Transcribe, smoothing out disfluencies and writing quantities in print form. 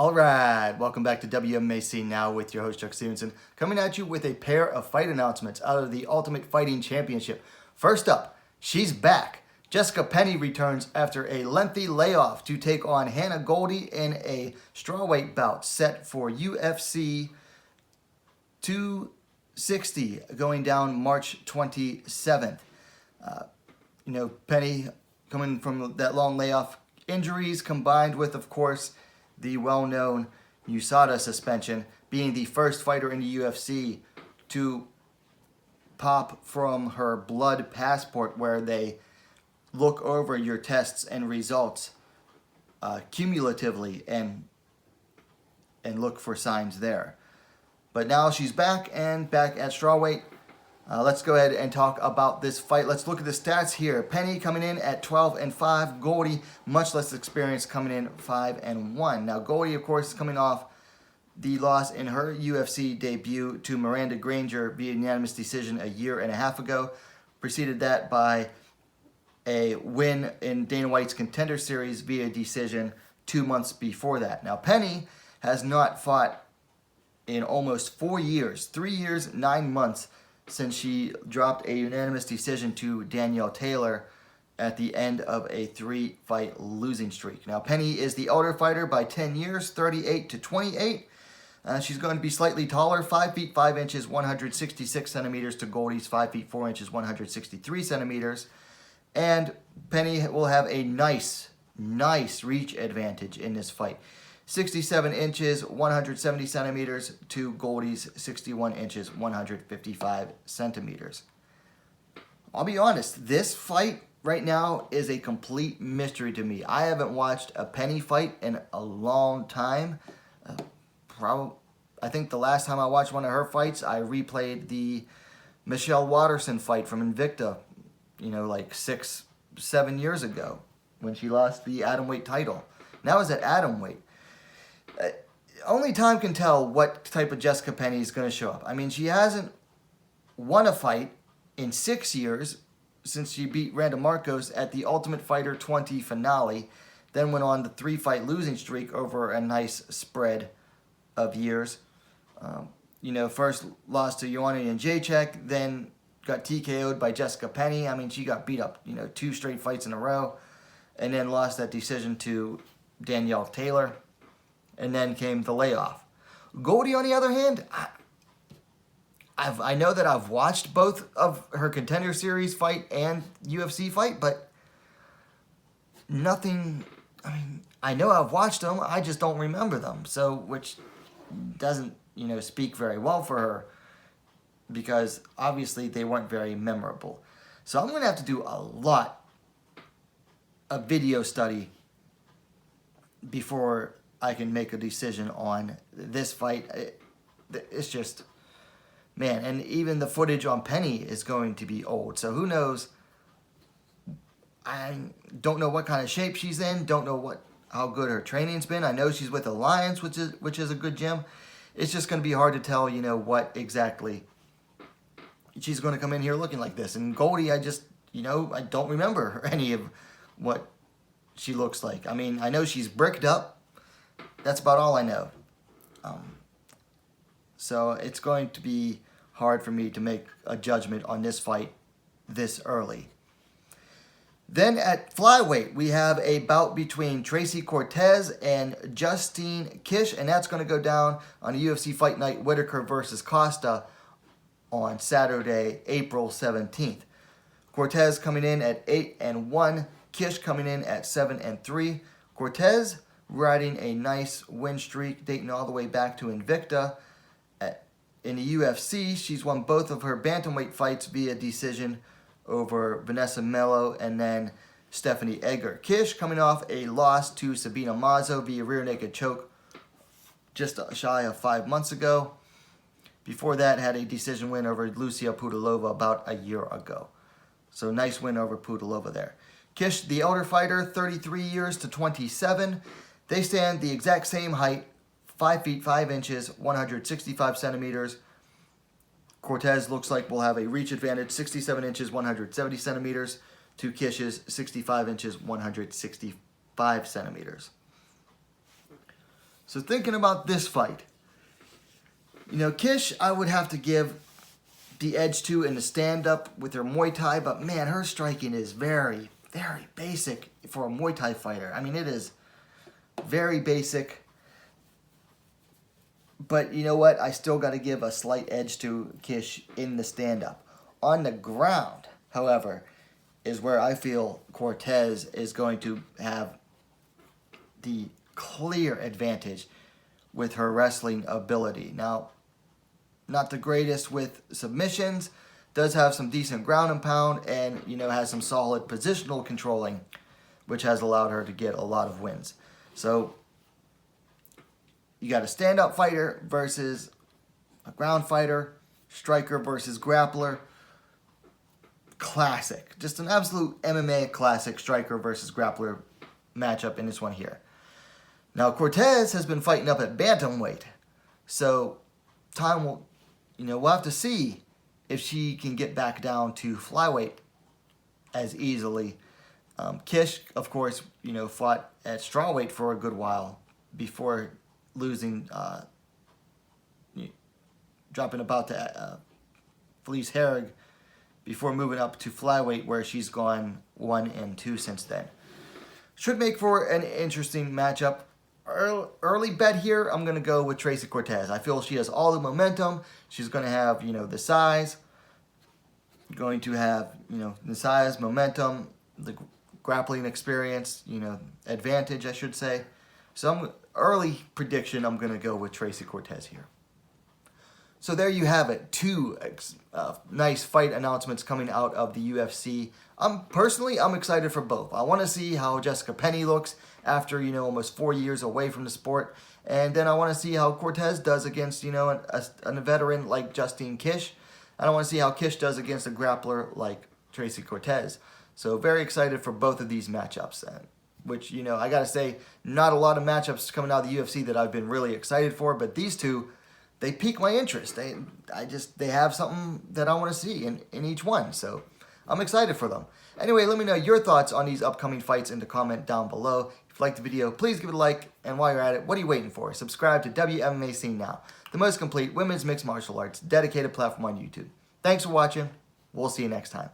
All right, welcome back to WMMA Now with your host, Chuck Stevenson, coming at you with a pair of fight announcements out of the Ultimate Fighting Championship. First up, she's back. Jessica Penne returns after a lengthy layoff to take on Hannah Goldy in a strawweight bout set for UFC 260 going down March 27th. Penne coming from that long layoff, injuries combined with, of course, the well-known USADA suspension, being the first fighter in the UFC to pop from her blood passport, where they look over your tests and results cumulatively and look for signs there. But now she's back and back at strawweight. Let's go ahead and talk about this fight. Let's look at the stats here. Penne coming in at 12-5. Goldy, much less experience, coming in 5-1. Now Goldy, of course, is coming off the loss in her UFC debut to Miranda Granger via unanimous decision a year and a half ago. Preceded that by a win in Dana White's Contender Series via decision 2 months before that. Now Penne has not fought in almost 4 years, 3 years, 9 months, since she dropped a unanimous decision to Danielle Taylor at the end of a 3-fight losing streak. Now, Penne is the older fighter by 10 years, 38-28. She's going to be slightly taller, 5 feet 5 inches, 166 centimeters to Goldy's 5 feet 4 inches, 163 centimeters. And Penne will have a nice reach advantage in this fight. 67 inches, 170 centimeters to Goldy's 61 inches, 155 centimeters. I'll be honest, this fight right now is a complete mystery to me. I haven't watched a Penne fight in a long time. I think the last time I watched one of her fights, I replayed the Michelle Watterson fight from Invicta, like 6-7 years ago when she lost the atomweight title. Now it's at atomweight. Only time can tell what type of Jessica Penne is going to show up. I mean, she hasn't won a fight in 6 years since she beat Randa Marcos at the Ultimate Fighter 20 finale, then went on the 3-fight losing streak over a nice spread of years. First lost to Joanna Jędrzejczyk, then got TKO'd by Jessica Penne. I mean, she got beat up, 2 straight fights in a row, and then lost that decision to Danielle Taylor. And then came the layoff. Goldy, on the other hand, I know that I've watched both of her Contender Series fight and UFC fight, but nothing. I mean, I know I've watched them, I just don't remember them. So, which doesn't, speak very well for her, because obviously they weren't very memorable. So I'm going to have to do a lot of video study before I can make a decision on this fight. It's just, man, and even the footage on Penne is going to be old. So who knows? I don't know what kind of shape she's in. Don't know how good her training's been. I know she's with Alliance, which is a good gym. It's just going to be hard to tell, what exactly she's going to come in here looking like this. And Goldy, I just, I don't remember any of what she looks like. I mean, I know she's bricked up. That's about all I know. So it's going to be hard for me to make a judgment on this fight this early. Then at Flyweight, we have a bout between Tracy Cortez and Justine Kish, and that's going to go down on the UFC Fight Night, Whittaker versus Costa on Saturday, April 17th. Cortez coming in at 8-1, Kish coming in at 7-3. Cortez riding a nice win streak dating all the way back to Invicta. In the UFC, she's won both of her bantamweight fights via decision over Vanessa Mello and then Stephanie Egger. Kish coming off a loss to Sabina Mazo via rear naked choke just shy of 5 months ago. Before that, had a decision win over Lucia Pudilova about a year ago. So nice win over Pudilova there. Kish, the elder fighter, 33 years to 27. They stand the exact same height, 5 feet 5 inches, 165 centimeters. Cortez looks like will have a reach advantage, 67 inches, 170 centimeters, to Kish's 65 inches, 165 centimeters. So thinking about this fight, you know, Kish, I would have to give the edge to in the stand-up with her Muay Thai, but man, her striking is very, very basic for a Muay Thai fighter. I mean, it is very basic. But you know what? I still got to give a slight edge to Kish in the stand-up. On the ground, however, is where I feel Cortez is going to have the clear advantage with her wrestling ability. Now, not the greatest with submissions, does have some decent ground and pound, and you know, has some solid positional controlling, which has allowed her to get a lot of wins. So you got a stand-up fighter versus a ground fighter, striker versus grappler. Classic. Just an absolute MMA classic, striker versus grappler matchup in this one here. Now, Cortez has been fighting up at Bantamweight. So time will, you know, we'll have to see if she can get back down to Flyweight as easily. Kish, of course, you know, fought at Strawweight for a good while before losing, dropping about to Felice Herrig before moving up to Flyweight, where she's gone 1-2 since then. Should make for an interesting matchup. Early bet here, I'm going to go with Tracy Cortez. I feel she has all the momentum. She's going to have, you know, the size. Going to have, you know, the size, momentum, the grappling experience, you know, advantage, I should say. So early prediction, I'm going to go with Tracy Cortez here. So there you have it. Two nice fight announcements coming out of the UFC. Personally, I'm excited for both. I want to see how Jessica Penne looks after, you know, almost 4 years away from the sport. And then I want to see how Cortez does against, you know, a veteran like Justine Kish. And I want to see how Kish does against a grappler like Tracy Cortez. So very excited for both of these matchups. Which, you know, I got to say, not a lot of matchups coming out of the UFC that I've been really excited for. But these two, they pique my interest. They have something that I want to see in each one. So I'm excited for them. Anyway, let me know your thoughts on these upcoming fights in the comment down below. If you liked the video, please give it a like. And while you're at it, what are you waiting for? Subscribe to WMMA Scene Now, the most complete women's mixed martial arts dedicated platform on YouTube. Thanks for watching. We'll see you next time.